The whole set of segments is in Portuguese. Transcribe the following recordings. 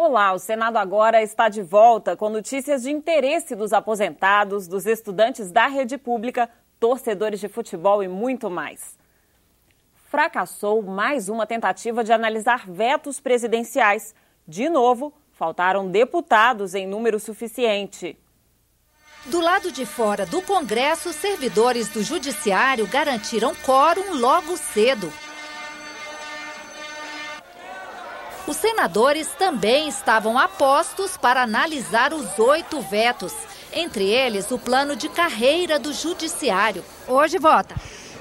Olá, o Senado agora está de volta com notícias de interesse dos aposentados, dos estudantes da rede pública, torcedores de futebol e muito mais. Fracassou mais uma tentativa de analisar vetos presidenciais. De novo, faltaram deputados em número suficiente. Do lado de fora do Congresso, servidores do Judiciário garantiram quórum logo cedo. Os senadores também estavam a postos para analisar os 8 vetos, entre eles o plano de carreira do Judiciário. Hoje vota.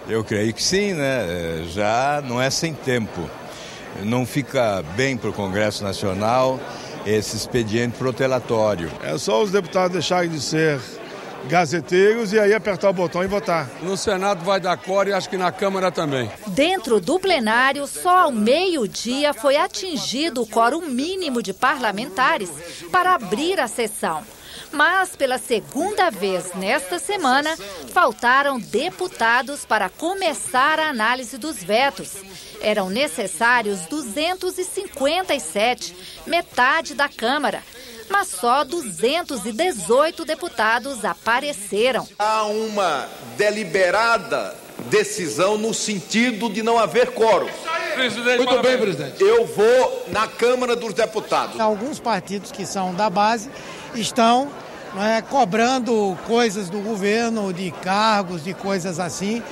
Eu creio que sim, né? Já não é sem tempo. Não fica bem para o Congresso Nacional esse expediente protelatório. É só os deputados deixarem de ser gazeteiros e aí apertar o botão e votar. No Senado vai dar quórum e acho que na Câmara também. Dentro do plenário, só ao meio-dia foi atingido o quórum mínimo de parlamentares para abrir a sessão. Mas, pela segunda vez nesta semana, faltaram deputados para começar a análise dos vetos. Eram necessários 257, metade da Câmara. Mas só 218 deputados apareceram. Há uma deliberada decisão no sentido de não haver quórum. Muito bem, presidente. Eu vou na Câmara dos Deputados. Alguns partidos que são da base estão cobrando coisas do governo, de cargos, de coisas assim,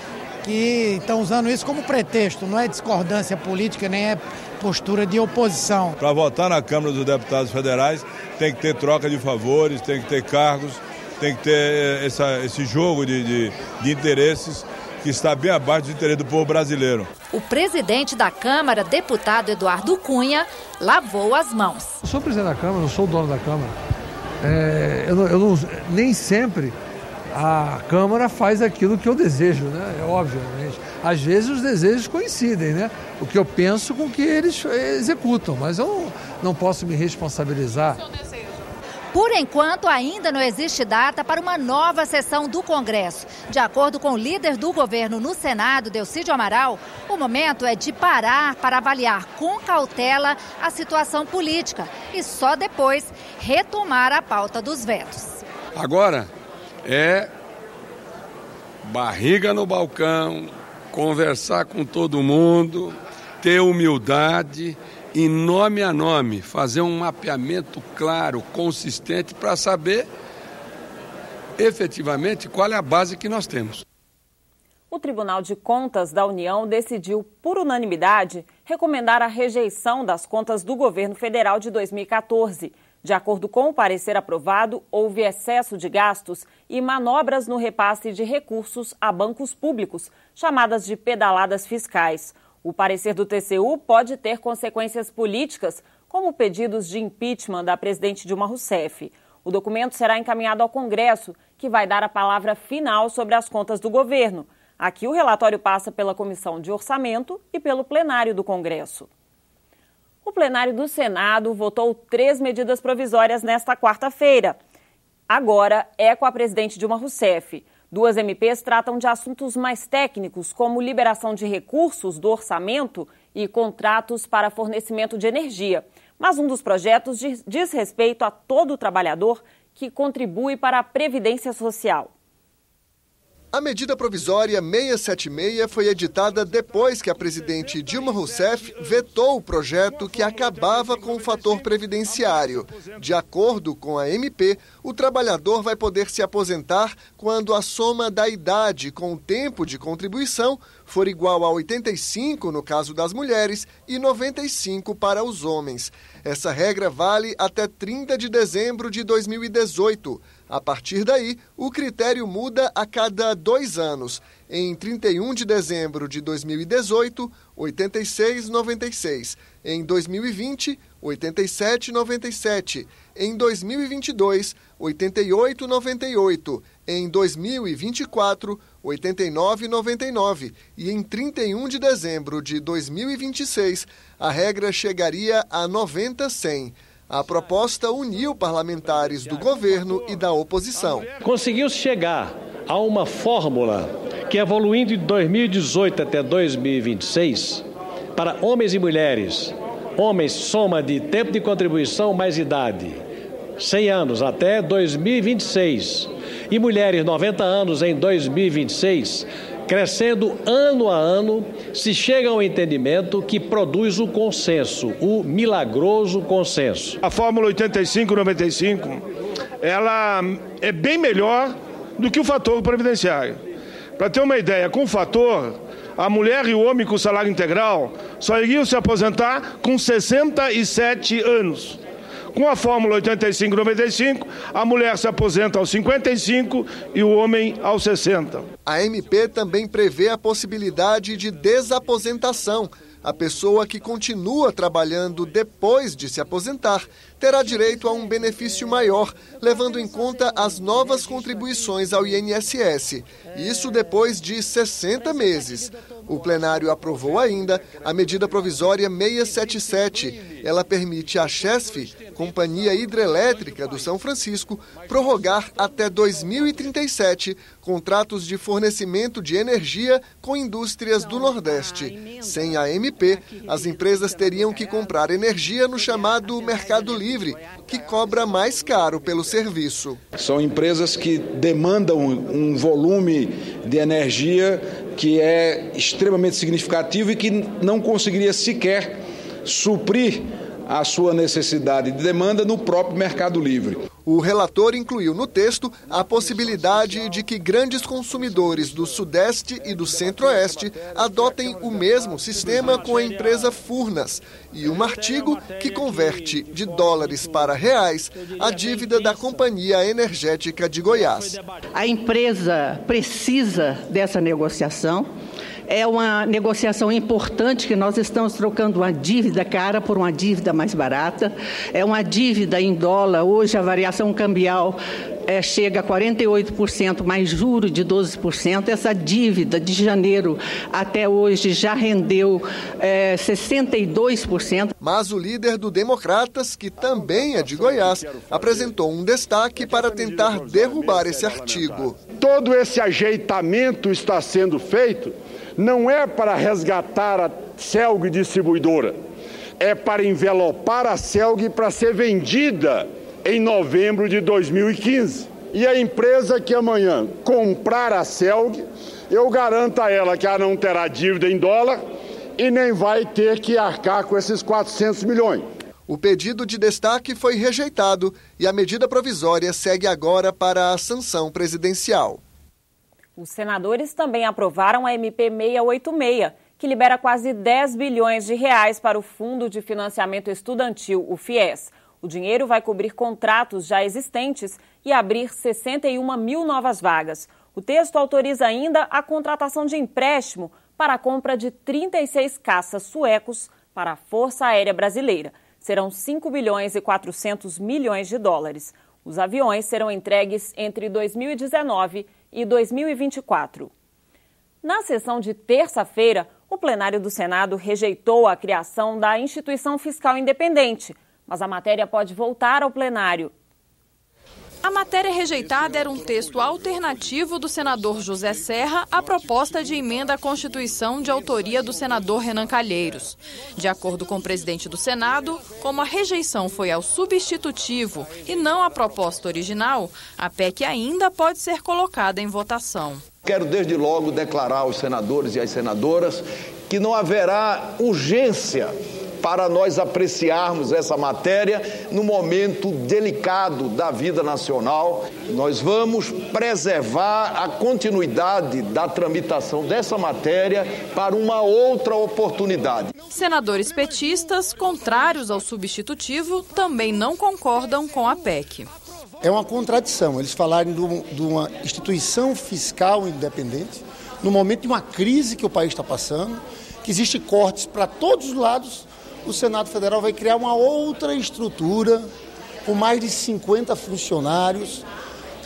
que estão usando isso como pretexto, não é discordância política, nem é postura de oposição. Para votar na Câmara dos Deputados Federais tem que ter troca de favores, tem que ter cargos, tem que ter esse jogo de interesses que está bem abaixo do interesse do povo brasileiro. O presidente da Câmara, deputado Eduardo Cunha, lavou as mãos. Eu sou presidente da Câmara, não sou o dono da Câmara. Nem sempre a Câmara faz aquilo que eu desejo, né? Obviamente. Às vezes os desejos coincidem, né? O que eu penso com o que eles executam, mas eu não posso me responsabilizar. Por enquanto, ainda não existe data para uma nova sessão do Congresso. De acordo com o líder do governo no Senado, Delcídio Amaral, o momento é de parar para avaliar com cautela a situação política e só depois retomar a pauta dos vetos. Agora é barriga no balcão, conversar com todo mundo, ter humildade e nome a nome, fazer um mapeamento claro, consistente para saber efetivamente qual é a base que nós temos. O Tribunal de Contas da União decidiu, por unanimidade, recomendar a rejeição das contas do governo federal de 2014. De acordo com o parecer aprovado, houve excesso de gastos e manobras no repasse de recursos a bancos públicos, chamadas de pedaladas fiscais. O parecer do TCU pode ter consequências políticas, como pedidos de impeachment da presidente Dilma Rousseff. O documento será encaminhado ao Congresso, que vai dar a palavra final sobre as contas do governo. Aqui o relatório passa pela Comissão de Orçamento e pelo plenário do Congresso. O plenário do Senado votou 3 medidas provisórias nesta quarta-feira. Agora é com a presidente Dilma Rousseff. 2 MPs tratam de assuntos mais técnicos, como liberação de recursos do orçamento e contratos para fornecimento de energia. Mas um dos projetos diz respeito a todo trabalhador que contribui para a Previdência Social. A medida provisória 676 foi editada depois que a presidente Dilma Rousseff vetou o projeto que acabava com o fator previdenciário. De acordo com a MP, o trabalhador vai poder se aposentar quando a soma da idade com o tempo de contribuição for igual a 85 no caso das mulheres e 95 para os homens. Essa regra vale até 30 de dezembro de 2018. A partir daí, o critério muda a cada 2 anos. Em 31 de dezembro de 2018, 86,96. Em 2020, 87,97. Em 2022, 88,98. Em 2024, 89,99. E em 31 de dezembro de 2026, a regra chegaria a 90,100. A proposta uniu parlamentares do governo e da oposição. Conseguiu chegar a uma fórmula que, evoluindo de 2018 até 2026, para homens e mulheres homens soma de tempo de contribuição mais idade, 100 anos até 2026, e mulheres 90 anos em 2026, crescendo ano a ano, se chega ao entendimento que produz o consenso, o milagroso consenso. A fórmula 85-95, ela é bem melhor do que o fator previdenciário. Para ter uma ideia, com o fator, a mulher e o homem com salário integral só iriam se aposentar com 67 anos. Com a fórmula 85-95, a mulher se aposenta aos 55 e o homem aos 60. A MP também prevê a possibilidade de desaposentação. A pessoa que continua trabalhando depois de se aposentar terá direito a um benefício maior, levando em conta as novas contribuições ao INSS. Isso depois de 60 meses. O plenário aprovou ainda a medida provisória 677. Ela permite à Chesf, Companhia Hidrelétrica do São Francisco, prorrogar até 2037 contratos de fornecimento de energia com indústrias do Nordeste. Sem a MP, as empresas teriam que comprar energia no chamado Mercado Livre, que cobra mais caro pelo serviço. São empresas que demandam um volume de energia que é extremamente significativo e que não conseguiria sequer suprir a sua necessidade de demanda no próprio Mercado Livre. O relator incluiu no texto a possibilidade de que grandes consumidores do Sudeste e do Centro-Oeste adotem o mesmo sistema com a empresa Furnas e um artigo que converte de dólares para reais a dívida da Companhia Energética de Goiás. A empresa precisa dessa negociação. É uma negociação importante que nós estamos trocando uma dívida cara por uma dívida mais barata. É uma dívida em dólar. Hoje a variação cambial chega a 48%, mais juro de 12%. Essa dívida de janeiro até hoje já rendeu 62%. Mas o líder do Democratas, que também é de Goiás, apresentou um destaque para tentar derrubar esse artigo. Todo esse ajeitamento está sendo feito não é para resgatar a Celg distribuidora, é para envelopar a Celg para ser vendida em novembro de 2015. E a empresa que amanhã comprar a Celg, eu garanto a ela que ela não terá dívida em dólar e nem vai ter que arcar com esses 400 milhões. O pedido de destaque foi rejeitado e a medida provisória segue agora para a sanção presidencial. Os senadores também aprovaram a MP 686, que libera quase 10 bilhões de reais para o Fundo de Financiamento Estudantil, o FIES. O dinheiro vai cobrir contratos já existentes e abrir 61 mil novas vagas. O texto autoriza ainda a contratação de empréstimo para a compra de 36 caças suecos para a Força Aérea Brasileira. Serão 5 bilhões e 400 milhões de dólares. Os aviões serão entregues entre 2019 e 2024. Na sessão de terça-feira, o plenário do Senado rejeitou a criação da Instituição Fiscal Independente, mas a matéria pode voltar ao plenário. A matéria rejeitada era um texto alternativo do senador José Serra à proposta de emenda à Constituição de autoria do senador Renan Calheiros. De acordo com o presidente do Senado, como a rejeição foi ao substitutivo e não à proposta original, a PEC ainda pode ser colocada em votação. Quero desde logo declarar aos senadores e às senadoras que não haverá urgência para nós apreciarmos essa matéria no momento delicado da vida nacional. Nós vamos preservar a continuidade da tramitação dessa matéria para uma outra oportunidade. Senadores petistas, contrários ao substitutivo, também não concordam com a PEC. É uma contradição eles falarem de uma instituição fiscal independente, no momento de uma crise que o país está passando, que existe cortes para todos os lados. O Senado Federal vai criar uma outra estrutura com mais de 50 funcionários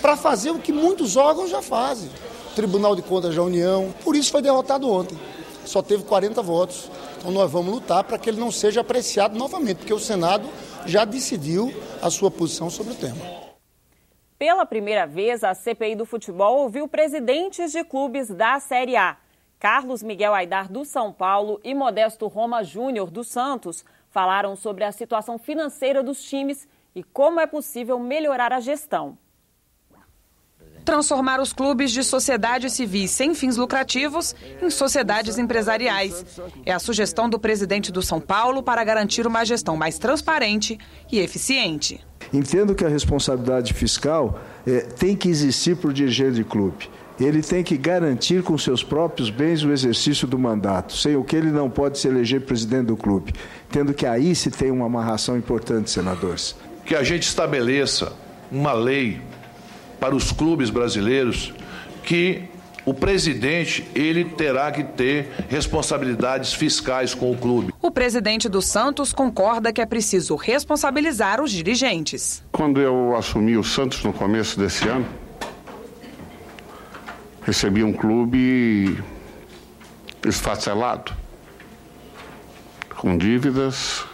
para fazer o que muitos órgãos já fazem. Tribunal de Contas da União, por isso foi derrotado ontem. Só teve 40 votos. Então nós vamos lutar para que ele não seja apreciado novamente, porque o Senado já decidiu a sua posição sobre o tema. Pela primeira vez, a CPI do futebol ouviu presidentes de clubes da Série A. Carlos Miguel Aidar, do São Paulo, e Modesto Roma Júnior, do Santos, falaram sobre a situação financeira dos times e como é possível melhorar a gestão. Transformar os clubes de sociedades civis sem fins lucrativos em sociedades empresariais. É a sugestão do presidente do São Paulo para garantir uma gestão mais transparente e eficiente. Entendo que a responsabilidade fiscal tem que existir para o dirigente de clube. Ele tem que garantir com seus próprios bens o exercício do mandato, sem o que ele não pode se eleger presidente do clube. Tendo que aí se tem uma amarração importante, senadores. Que a gente estabeleça uma lei para os clubes brasileiros que o presidente ele terá que ter responsabilidades fiscais com o clube. O presidente do Santos concorda que é preciso responsabilizar os dirigentes. Quando eu assumi o Santos no começo desse ano, recebi um clube esfacelado, com dívidas,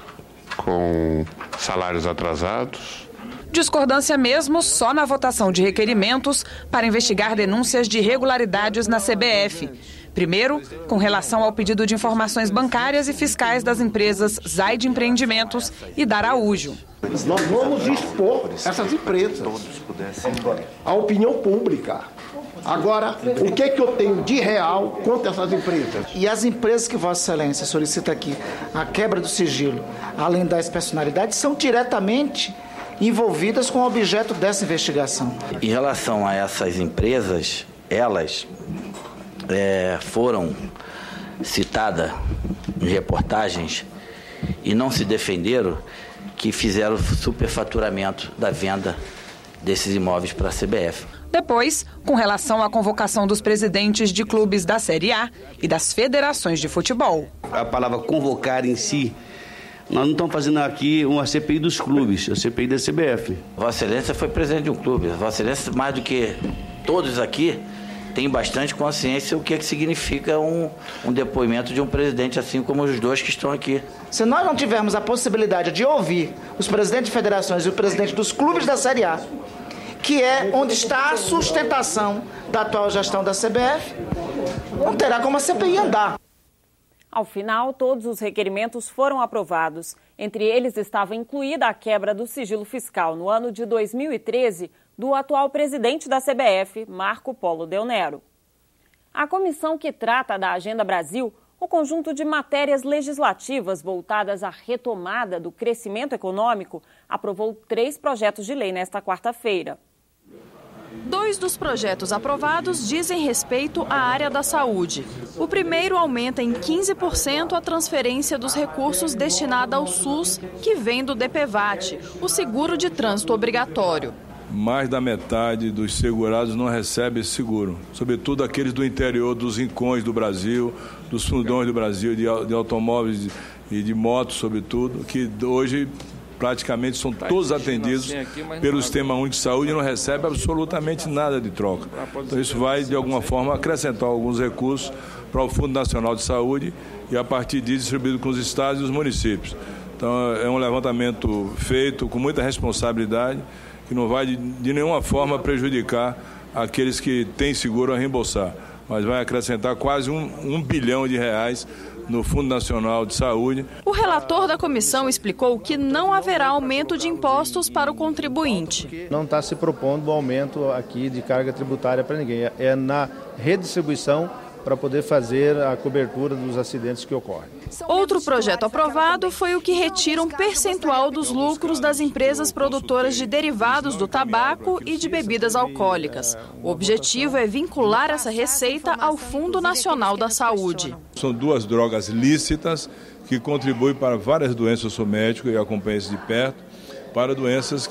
com salários atrasados. Discordância mesmo só na votação de requerimentos para investigar denúncias de irregularidades na CBF. Primeiro, com relação ao pedido de informações bancárias e fiscais das empresas Zaid Empreendimentos e da Araújo. Nós vamos expor essas empresas à opinião pública. Agora, o que eu tenho de real contra essas empresas? E as empresas que Vossa Excelência solicita aqui, a quebra do sigilo, além das personalidades, são diretamente envolvidas com o objeto dessa investigação. Em relação a essas empresas, elas foram citadas em reportagens e não se defenderam que fizeram superfaturamento da venda desses imóveis para a CBF. Depois, com relação à convocação dos presidentes de clubes da Série A e das federações de futebol. A palavra convocar em si, nós não estamos fazendo aqui uma CPI dos clubes, a CPI da CBF. Vossa Excelência foi presidente de um clube. Vossa Excelência, mais do que todos aqui, tem bastante consciência o que significa um depoimento de um presidente, assim como os dois que estão aqui. Se nós não tivermos a possibilidade de ouvir os presidentes de federações e o presidente dos clubes da Série A, que é onde está a sustentação da atual gestão da CBF, não terá como a CPI andar. Ao final, todos os requerimentos foram aprovados. Entre eles estava incluída a quebra do sigilo fiscal no ano de 2013 do atual presidente da CBF, Marco Polo Del Nero. A comissão que trata da Agenda Brasil, o conjunto de matérias legislativas voltadas à retomada do crescimento econômico, aprovou 3 projetos de lei nesta quarta-feira. 2 dos projetos aprovados dizem respeito à área da saúde. O primeiro aumenta em 15% a transferência dos recursos destinada ao SUS, que vem do DPVAT, o seguro de trânsito obrigatório. Mais da metade dos segurados não recebe esse seguro, sobretudo aqueles do interior, dos rincões do Brasil, dos fundões do Brasil, de automóveis e de motos, sobretudo, que hoje praticamente são todos atendidos pelo Sistema Único de Saúde e não recebe absolutamente nada de troca. Então isso vai, de alguma forma, acrescentar alguns recursos para o Fundo Nacional de Saúde e, a partir disso, distribuído com os estados e os municípios. Então é um levantamento feito com muita responsabilidade, que não vai de nenhuma forma prejudicar aqueles que têm seguro a reembolsar, mas vai acrescentar quase um bilhão de reais no Fundo Nacional de Saúde. O relator da comissão explicou que não haverá aumento de impostos para o contribuinte. Não está se propondo o aumento aqui de carga tributária para ninguém, é na redistribuição para poder fazer a cobertura dos acidentes que ocorrem. Outro projeto aprovado foi o que retira um percentual dos lucros das empresas produtoras de derivados do tabaco e de bebidas alcoólicas. O objetivo é vincular essa receita ao Fundo Nacional da Saúde. São 2 drogas lícitas que contribuem para várias doenças, eu sou médico e acompanho isso de perto, para doenças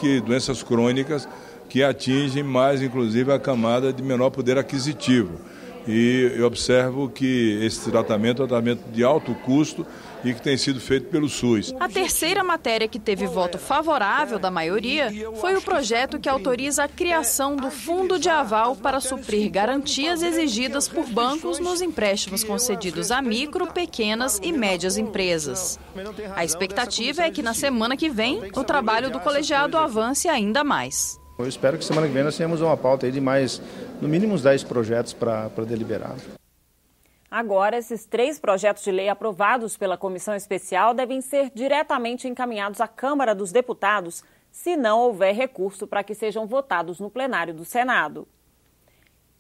crônicas que atingem mais, inclusive, a camada de menor poder aquisitivo. E eu observo que esse tratamento é um tratamento de alto custo e que tem sido feito pelo SUS. A terceira matéria que teve voto favorável da maioria foi o projeto que autoriza a criação do Fundo de Aval para suprir garantias exigidas por bancos nos empréstimos concedidos a micro, pequenas e médias empresas. A expectativa é que na semana que vem o trabalho do colegiado avance ainda mais. Eu espero que semana que vem nós tenhamos uma pauta aí de mais, no mínimo, uns 10 projetos para deliberar. Agora, esses 3 projetos de lei aprovados pela comissão especial devem ser diretamente encaminhados à Câmara dos Deputados, se não houver recurso para que sejam votados no plenário do Senado.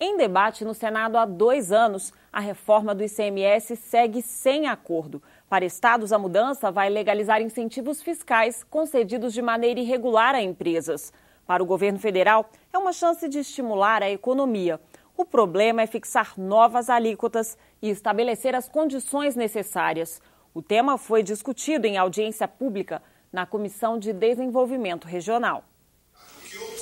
Em debate no Senado há 2 anos, a reforma do ICMS segue sem acordo. Para estados, a mudança vai legalizar incentivos fiscais concedidos de maneira irregular a empresas. Para o governo federal, é uma chance de estimular a economia. O problema é fixar novas alíquotas e estabelecer as condições necessárias. O tema foi discutido em audiência pública na Comissão de Desenvolvimento Regional.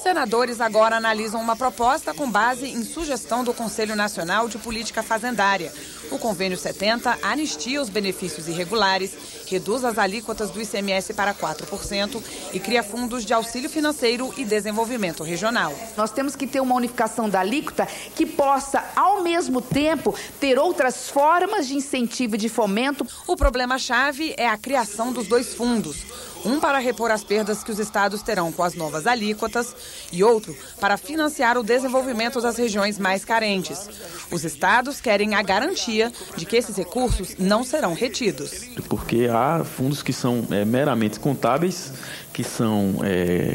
Senadores agora analisam uma proposta com base em sugestão do Conselho Nacional de Política Fazendária. O Convênio 70 anistia os benefícios irregulares, reduz as alíquotas do ICMS para 4% e cria fundos de auxílio financeiro e desenvolvimento regional. Nós temos que ter uma unificação da alíquota que possa, ao mesmo tempo, ter outras formas de incentivo e de fomento. O problema-chave é a criação dos 2 fundos. Um para repor as perdas que os estados terão com as novas alíquotas e outro para financiar o desenvolvimento das regiões mais carentes. Os estados querem a garantia de que esses recursos não serão retidos. Porque há fundos que são meramente contábeis, que são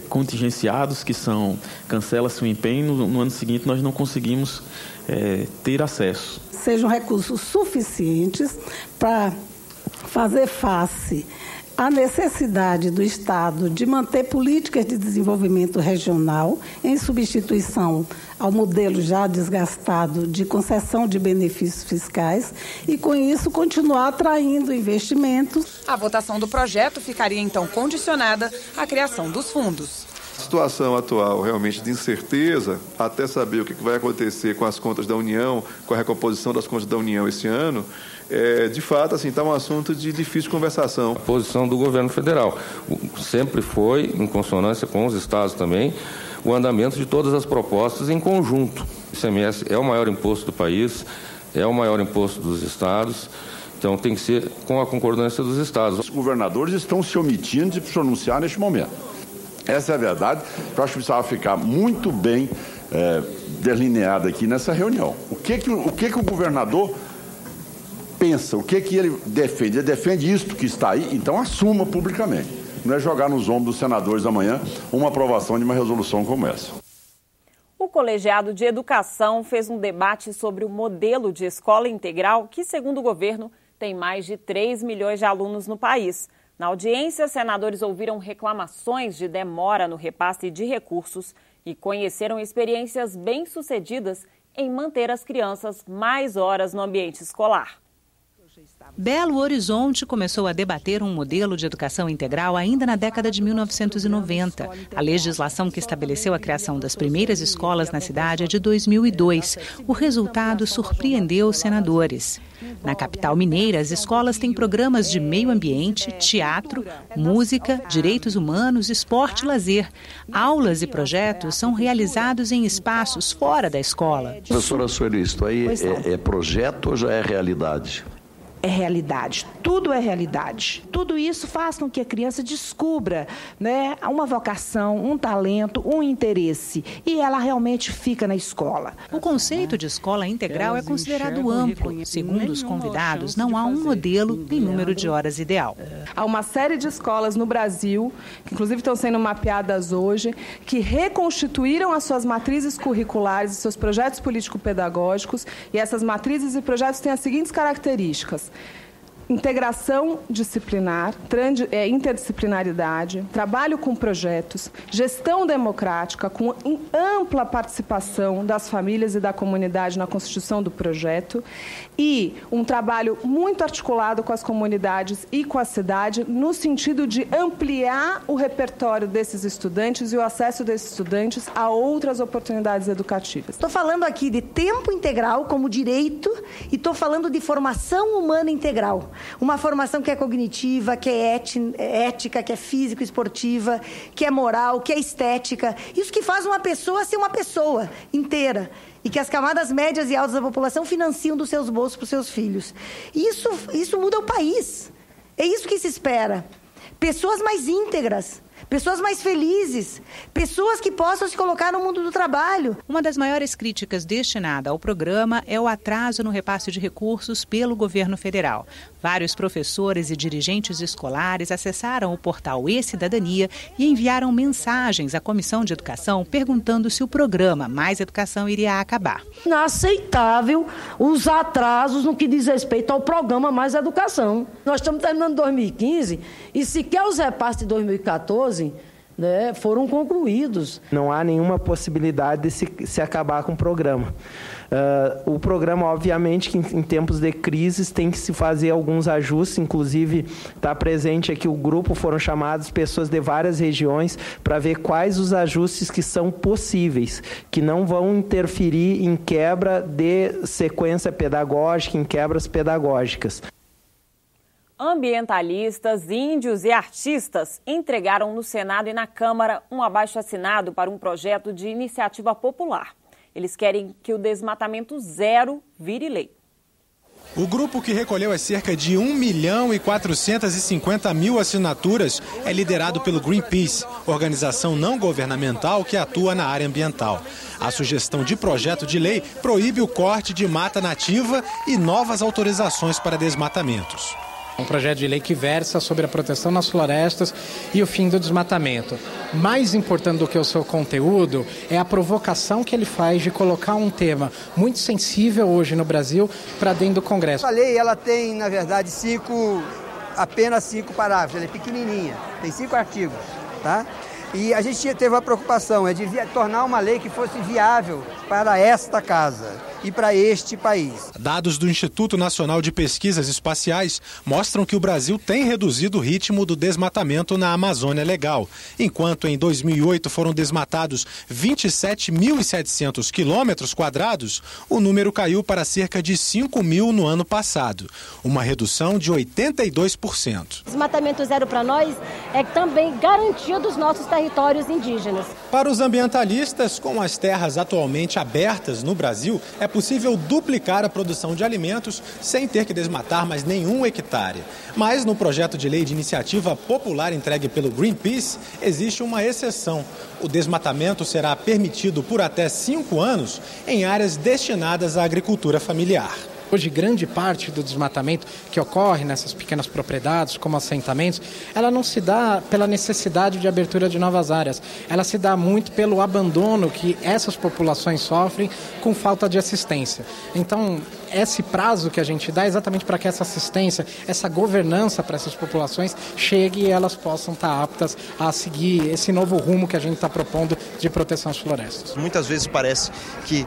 contingenciados, que cancela-se o empenho, no ano seguinte nós não conseguimos ter acesso. Sejam recursos suficientes para fazer face a necessidade do Estado de manter políticas de desenvolvimento regional em substituição ao modelo já desgastado de concessão de benefícios fiscais e, com isso, continuar atraindo investimentos. A votação do projeto ficaria, então, condicionada à criação dos fundos. A situação atual realmente de incerteza, até saber o que vai acontecer com as contas da União, com a recomposição das contas da União esse ano, de fato, assim, está um assunto de difícil conversação. A posição do governo federal sempre foi, em consonância com os estados também, o andamento de todas as propostas em conjunto. O ICMS é o maior imposto do país, é o maior imposto dos estados, então tem que ser com a concordância dos estados. Os governadores estão se omitindo de se pronunciar neste momento. Essa é a verdade. Eu acho que precisava ficar muito bem delineado aqui nessa reunião. O que o governador pensa, o que ele defende? Ele defende isto que está aí, então assuma publicamente. Não é jogar nos ombros dos senadores amanhã uma aprovação de uma resolução como essa. O Colegiado de Educação fez um debate sobre o modelo de escola integral que, segundo o governo, tem mais de 3 milhões de alunos no país. Na audiência, senadores ouviram reclamações de demora no repasse de recursos e conheceram experiências bem-sucedidas em manter as crianças mais horas no ambiente escolar. Belo Horizonte começou a debater um modelo de educação integral ainda na década de 1990. A legislação que estabeleceu a criação das primeiras escolas na cidade é de 2002. O resultado surpreendeu os senadores. Na capital mineira, as escolas têm programas de meio ambiente, teatro, música, direitos humanos, esporte e lazer. Aulas e projetos são realizados em espaços fora da escola. Professora Sueli, isto aí é projeto ou já é realidade? É realidade, tudo é realidade. Tudo isso faz com que a criança descubra, né, uma vocação, um talento, um interesse, e ela realmente fica na escola. O conceito de escola integral é considerado amplo. Segundo os convidados, não há um modelo nem número de horas ideal. Há uma série de escolas no Brasil, que inclusive estão sendo mapeadas hoje, que reconstituíram as suas matrizes curriculares e seus projetos político-pedagógicos, e essas matrizes e projetos têm as seguintes características: integração disciplinar, interdisciplinaridade, trabalho com projetos, gestão democrática com ampla participação das famílias e da comunidade na constituição do projeto e um trabalho muito articulado com as comunidades e com a cidade no sentido de ampliar o repertório desses estudantes e o acesso desses estudantes a outras oportunidades educativas. Estou falando aqui de tempo integral como direito e estou falando de formação humana integral. Uma formação que é cognitiva, que é ética, que é físico-esportiva, que é moral, que é estética. Isso que faz uma pessoa ser uma pessoa inteira. E que as camadas médias e altas da população financiam dos seus bolsos para os seus filhos. Isso muda o país. É isso que se espera. Pessoas mais íntegras. pessoas mais felizes, pessoas que possam se colocar no mundo do trabalho. Uma das maiores críticas destinada ao programa é o atraso no repasse de recursos pelo governo federal. Vários professores e dirigentes escolares acessaram o portal E-Cidadania e enviaram mensagens à Comissão de Educação perguntando se o programa Mais Educação iria acabar. Inaceitável os atrasos no que diz respeito ao programa Mais Educação. Nós estamos terminando 2015 e sequer os repasses de 2014 foram concluídos. Não há nenhuma possibilidade de se acabar com o programa. O programa, obviamente, que em tempos de crises tem que se fazer alguns ajustes, inclusive está presente aqui o grupo, foram chamadas pessoas de várias regiões para ver quais os ajustes que são possíveis, que não vão interferir em quebra de sequência pedagógica, em quebras pedagógicas. Ambientalistas, índios e artistas entregaram no Senado e na Câmara um abaixo-assinado para um projeto de iniciativa popular. Eles querem que o desmatamento zero vire lei. O grupo que recolheu as cerca de 1.450.000 assinaturas é liderado pelo Greenpeace, organização não governamental que atua na área ambiental. A sugestão de projeto de lei proíbe o corte de mata nativa e novas autorizações para desmatamentos. Um projeto de lei que versa sobre a proteção nas florestas e o fim do desmatamento. Mais importante do que o seu conteúdo é a provocação que ele faz de colocar um tema muito sensível hoje no Brasil para dentro do Congresso. A lei ela tem, na verdade, apenas 5 parágrafos, ela é pequenininha, tem 5 artigos, tá? E a gente teve a preocupação de tornar uma lei que fosse viável para esta casa e para este país. Dados do Instituto Nacional de Pesquisas Espaciais mostram que o Brasil tem reduzido o ritmo do desmatamento na Amazônia Legal. Enquanto em 2008 foram desmatados 27.700 quilômetros quadrados, o número caiu para cerca de 5.000 no ano passado, uma redução de 82%. Desmatamento zero para nós é também garantia dos nossos territórios indígenas. Para os ambientalistas, com as terras atualmente abertas no Brasil, é possível duplicar a produção de alimentos sem ter que desmatar mais nenhum hectare. Mas no projeto de lei de iniciativa popular entregue pelo Greenpeace, existe uma exceção. O desmatamento será permitido por até 5 anos em áreas destinadas à agricultura familiar. Hoje, grande parte do desmatamento que ocorre nessas pequenas propriedades, como assentamentos, ela não se dá pela necessidade de abertura de novas áreas. Ela se dá muito pelo abandono que essas populações sofrem com falta de assistência. Então, esse prazo que a gente dá é exatamente para que essa assistência, essa governança para essas populações chegue e elas possam estar aptas a seguir esse novo rumo que a gente está propondo de proteção às florestas. Muitas vezes parece que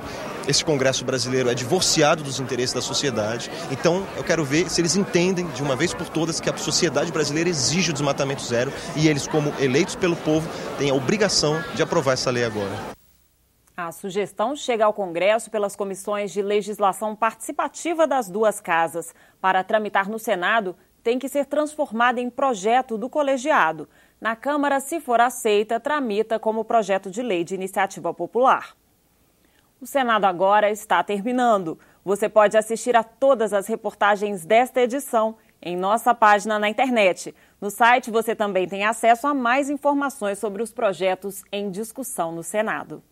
esse Congresso brasileiro é divorciado dos interesses da sociedade. Então, eu quero ver se eles entendem, de uma vez por todas, que a sociedade brasileira exige o desmatamento zero e eles, como eleitos pelo povo, têm a obrigação de aprovar essa lei agora. A sugestão chega ao Congresso pelas comissões de legislação participativa das duas casas. Para tramitar no Senado, tem que ser transformada em projeto do colegiado. Na Câmara, se for aceita, tramita como projeto de lei de iniciativa popular. O Senado agora está terminando. Você pode assistir a todas as reportagens desta edição em nossa página na internet. No site você também tem acesso a mais informações sobre os projetos em discussão no Senado.